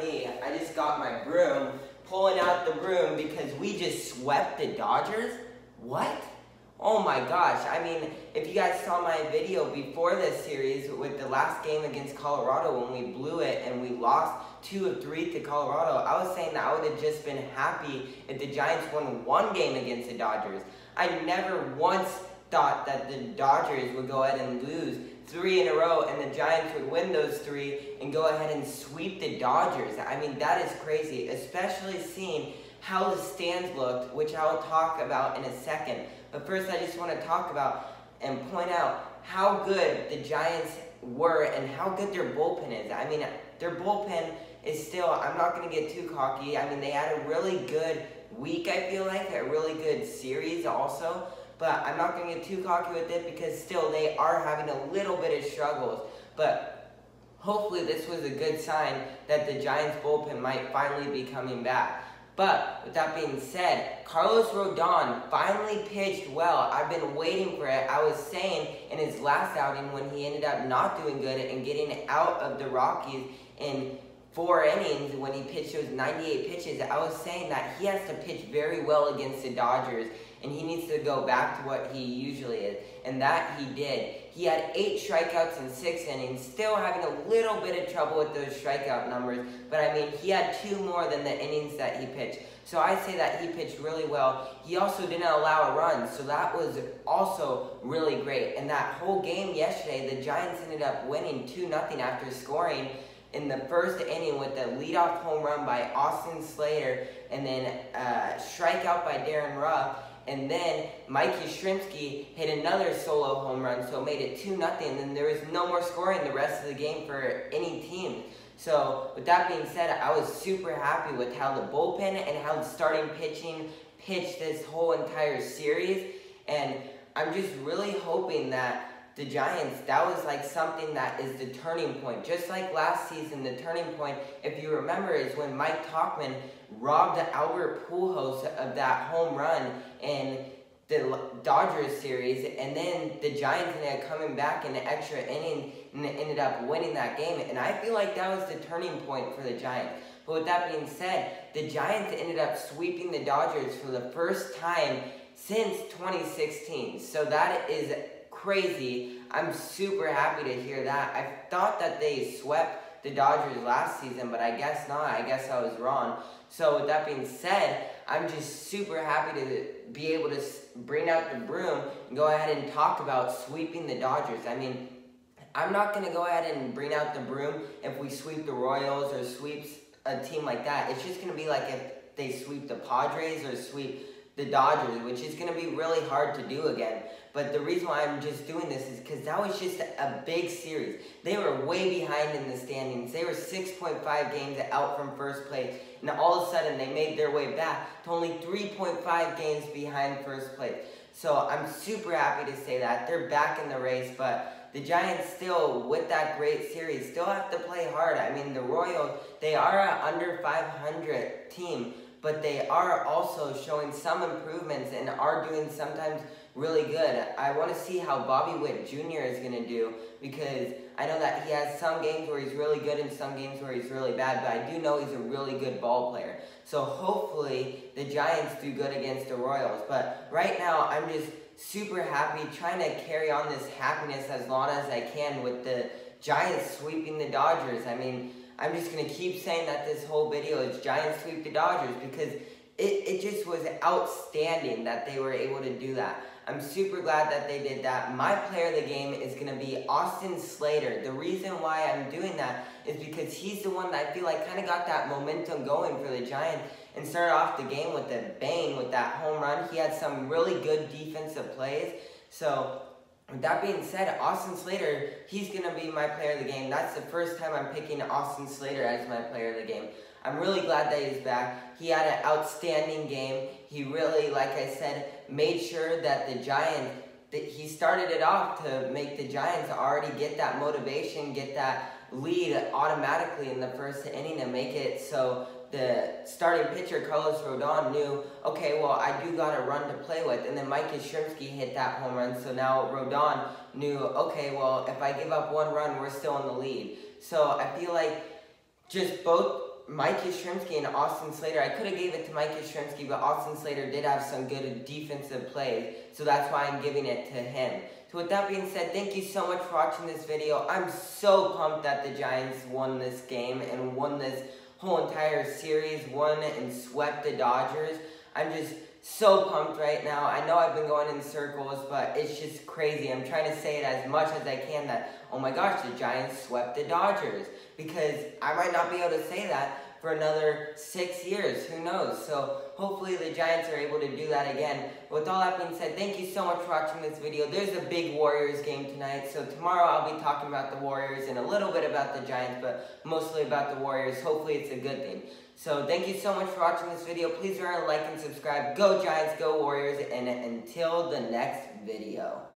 me, I just got my broom, pulling out the broom because we just swept the Dodgers? What? Oh my gosh, I mean, if you guys saw my video before this series with the last game against Colorado when we blew it and we lost 2 of 3 to Colorado, I was saying that I would have just been happy if the Giants won 1 game against the Dodgers. I never once thought that the Dodgers would go ahead and lose 3 in a row and the Giants would win those 3 and go ahead and sweep the Dodgers. I mean, that is crazy, especially seeing how the stands looked, which I will talk about in a second. But first, I just want to talk about and point out how good the Giants were and how good their bullpen is. I mean, their bullpen is still, I'm not going to get too cocky. I mean, they had a really good week, I feel like, a really good series also. But I'm not going to get too cocky with it because still they are having a little bit of struggles. But hopefully this was a good sign that the Giants bullpen might finally be coming back. But with that being said, Carlos Rodon finally pitched well. I've been waiting for it. I was saying in his last outing when he ended up not doing good and getting out of the Rockies in 4 innings when he pitched those 98 pitches, I was saying that he has to pitch very well against the Dodgers and he needs to go back to what he usually is. And that he did. He had 8 strikeouts in 6 innings, still having a little bit of trouble with those strikeout numbers, but I mean, he had 2 more than the innings that he pitched. So I say that he pitched really well. He also didn't allow a run, so that was also really great. And that whole game yesterday, the Giants ended up winning 2-0 after scoring in the first inning with a leadoff home run by Austin Slater and then a strikeout by Darren Ruff. And then Mike Yastrzemski hit another solo home run, so it made it 2-0, and then there was no more scoring the rest of the game for any team. So with that being said, I was super happy with how the bullpen and how the starting pitching pitched this whole entire series. And I'm just really hoping that the Giants, that was like something that is the turning point. Just like last season, the turning point, if you remember, is when Mike Tauchman robbed Albert Pujols of that home run in the Dodgers series, and then the Giants ended up coming back in the extra inning and ended up winning that game. And I feel like that was the turning point for the Giants. But with that being said, the Giants ended up sweeping the Dodgers for the first time since 2016. So that is crazy. I'm super happy to hear that. I thought that they swept the Dodgers last season, but I guess not. I guess I was wrong. So with that being said, I'm just super happy to be able to bring out the broom and go ahead and talk about sweeping the Dodgers. I mean, I'm not going to go ahead and bring out the broom if we sweep the Royals or sweeps a team like that. It's just going to be like if they sweep the Padres or sweep the Dodgers, which is going to be really hard to do again. But the reason why I'm just doing this is because that was just a big series. They were way behind in the standings. They were 6.5 games out from first place. And all of a sudden, they made their way back to only 3.5 games behind first place. So I'm super happy to say that. They're back in the race, but the Giants still, with that great series, still have to play hard. I mean, the Royals, they are an under 500 team, but they are also showing some improvements and are doing sometimes really good. I want to see how Bobby Witt Jr. is going to do because I know that he has some games where he's really good and some games where he's really bad, but I do know he's a really good ball player. So hopefully the Giants do good against the Royals. But right now I'm just super happy, trying to carry on this happiness as long as I can with the Giants sweeping the Dodgers. I mean, I'm just going to keep saying that this whole video is Giants sweep the Dodgers because it just was outstanding that they were able to do that. I'm super glad that they did that. My player of the game is going to be Austin Slater. The reason why I'm doing that is because he's the one that I feel like kind of got that momentum going for the Giants and started off the game with a bang with that home run. He had some really good defensive plays. So with that being said, Austin Slater, he's going to be my player of the game. That's the first time I'm picking Austin Slater as my player of the game. I'm really glad that he's back. He had an outstanding game. He really, like I said, made sure that the Giants, he started it off to make the Giants already get that motivation, get that lead automatically in the first inning and make it so the starting pitcher, Carlos Rodon, knew, okay, well, I do got a run to play with. And then Mike Yastrzemski hit that home run, so now Rodon knew, okay, well, if I give up 1 run, we're still in the lead. So I feel like just both Mike Yastrzemski and Austin Slater, I could have gave it to Mike Yastrzemski, but Austin Slater did have some good defensive plays, so that's why I'm giving it to him. So with that being said, thank you so much for watching this video. I'm so pumped that the Giants won this game and won this whole entire series, won and swept the Dodgers. I'm just so pumped right now. I know I've been going in circles, but it's just crazy. I'm trying to say it as much as I can that, oh my gosh, the Giants swept the Dodgers. Because I might not be able to say that for another 6 years. Who knows? So hopefully the Giants are able to do that again. With all that being said, thank you so much for watching this video. There's a big Warriors game tonight. So tomorrow I'll be talking about the Warriors and a little bit about the Giants, but mostly about the Warriors. Hopefully it's a good thing. So thank you so much for watching this video. Please remember to like and subscribe. Go Giants, go Warriors, and until the next video.